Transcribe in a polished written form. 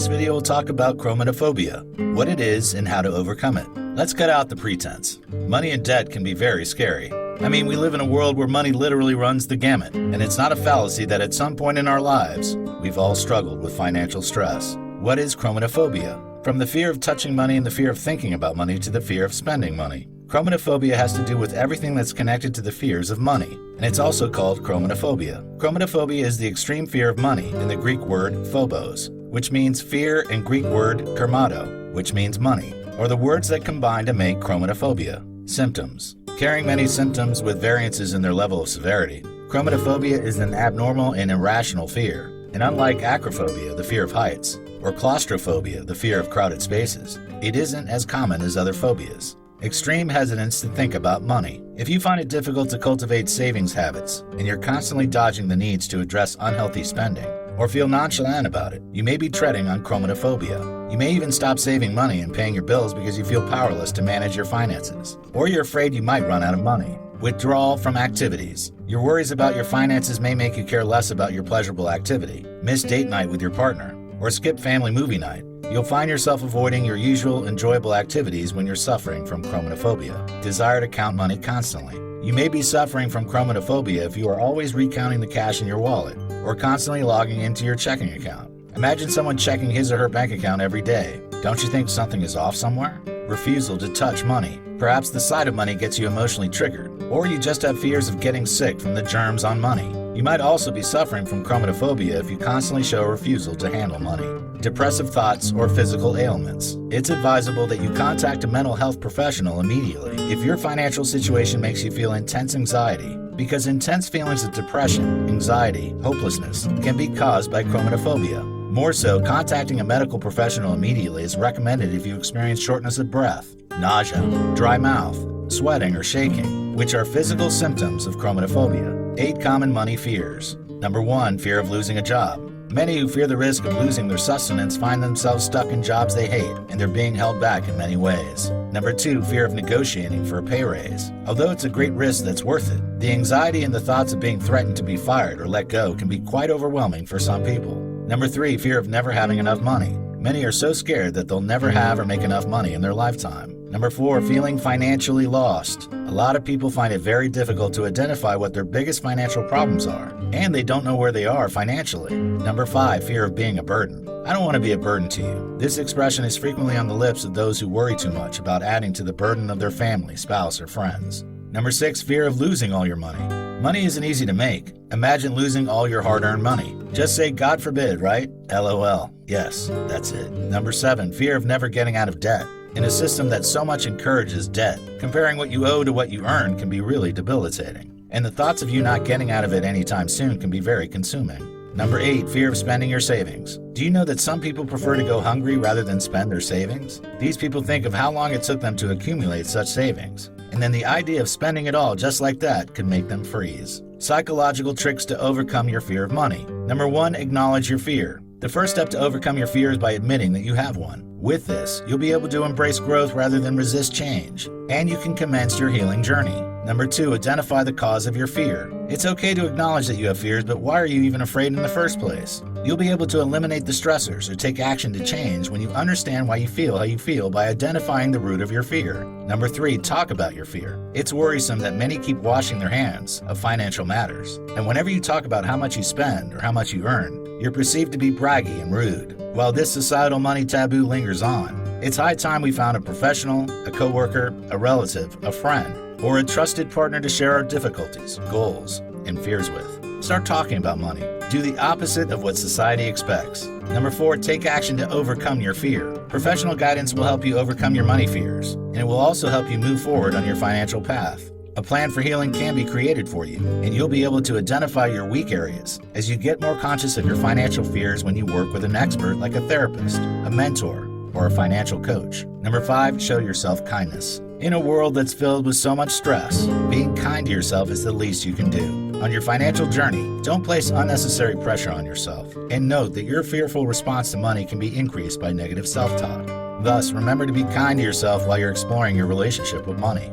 this video we'll talk about chrometophobia, what it is and how to overcome it. Let's cut out the pretense. Money and debt can be very scary. I mean, we live in a world where money literally runs the gamut, and it's not a fallacy that at some point in our lives, we've all struggled with financial stress. What is chrometophobia? From the fear of touching money and the fear of thinking about money to the fear of spending money. Chrometophobia has to do with everything that's connected to the fears of money, and it's also called chrometophobia. Chrometophobia is the extreme fear of money in the Greek word phobos, which means fear, and Greek word chromato, which means money, or the words that combine to make chrometophobia. Symptoms. Carrying many symptoms with variances in their level of severity, chrometophobia is an abnormal and irrational fear, and unlike acrophobia, the fear of heights, or claustrophobia, the fear of crowded spaces, it isn't as common as other phobias. Extreme hesitance to think about money. If you find it difficult to cultivate savings habits, and you're constantly dodging the needs to address unhealthy spending, or feel nonchalant about it, you may be treading on chrometophobia. You may even stop saving money and paying your bills because you feel powerless to manage your finances, or you're afraid you might run out of money. Withdrawal from activities. Your worries about your finances may make you care less about your pleasurable activity, miss date night with your partner, or skip family movie night. You'll find yourself avoiding your usual enjoyable activities when you're suffering from chrometophobia. Desire to count money constantly. You may be suffering from chrometophobia if you are always recounting the cash in your wallet or constantly logging into your checking account. Imagine someone checking his or her bank account every day. Don't you think something is off somewhere? Refusal to touch money. Perhaps the sight of money gets you emotionally triggered, or you just have fears of getting sick from the germs on money. You might also be suffering from chrometophobia if you constantly show a refusal to handle money. Depressive thoughts or physical ailments. It's advisable that you contact a mental health professional immediately if your financial situation makes you feel intense anxiety, because intense feelings of depression, anxiety, hopelessness can be caused by chrometophobia. More so, contacting a medical professional immediately is recommended if you experience shortness of breath, nausea, dry mouth, sweating or shaking, which are physical symptoms of chrometophobia. 8 common money fears. Number 1, fear of losing a job. Many who fear the risk of losing their sustenance find themselves stuck in jobs they hate, and they're being held back in many ways. Number 2, fear of negotiating for a pay raise. Although it's a great risk that's worth it, the anxiety and the thoughts of being threatened to be fired or let go can be quite overwhelming for some people. Number 3, fear of never having enough money. Many are so scared that they'll never have or make enough money in their lifetime. Number 4, feeling financially lost. A lot of people find it very difficult to identify what their biggest financial problems are, and they don't know where they are financially. Number 5, fear of being a burden. I don't want to be a burden to you. This expression is frequently on the lips of those who worry too much about adding to the burden of their family, spouse, or friends. Number 6, fear of losing all your money. Money isn't easy to make. Imagine losing all your hard-earned money. Just say, God forbid, right? LOL. Yes, that's it. Number 7, fear of never getting out of debt. In a system that so much encourages debt, comparing what you owe to what you earn can be really debilitating. And the thoughts of you not getting out of it anytime soon can be very consuming. Number 8, fear of spending your savings. Do you know that some people prefer to go hungry rather than spend their savings? These people think of how long it took them to accumulate such savings, and then the idea of spending it all just like that could make them freeze. Psychological tricks to overcome your fear of money. Number 1, acknowledge your fear. The first step to overcome your fear is by admitting that you have one. With this, you'll be able to embrace growth rather than resist change, and you can commence your healing journey. Number 2, identify the cause of your fear. It's okay to acknowledge that you have fears, but why are you even afraid in the first place? You'll be able to eliminate the stressors or take action to change when you understand why you feel how you feel by identifying the root of your fear. Number 3, talk about your fear. It's worrisome that many keep washing their hands of financial matters, and whenever you talk about how much you spend or how much you earn, you're perceived to be braggy and rude. While this societal money taboo lingers on, it's high time we found a professional, a coworker, a relative, a friend, or a trusted partner to share our difficulties, goals, and fears with. Start talking about money. Do the opposite of what society expects. Number 4, take action to overcome your fear. Professional guidance will help you overcome your money fears, and it will also help you move forward on your financial path. A plan for healing can be created for you, and you'll be able to identify your weak areas as you get more conscious of your financial fears when you work with an expert like a therapist, a mentor, or a financial coach. Number 5, show yourself kindness. In a world that's filled with so much stress, being kind to yourself is the least you can do. On your financial journey, don't place unnecessary pressure on yourself, and note that your fearful response to money can be increased by negative self-talk. Thus, remember to be kind to yourself while you're exploring your relationship with money.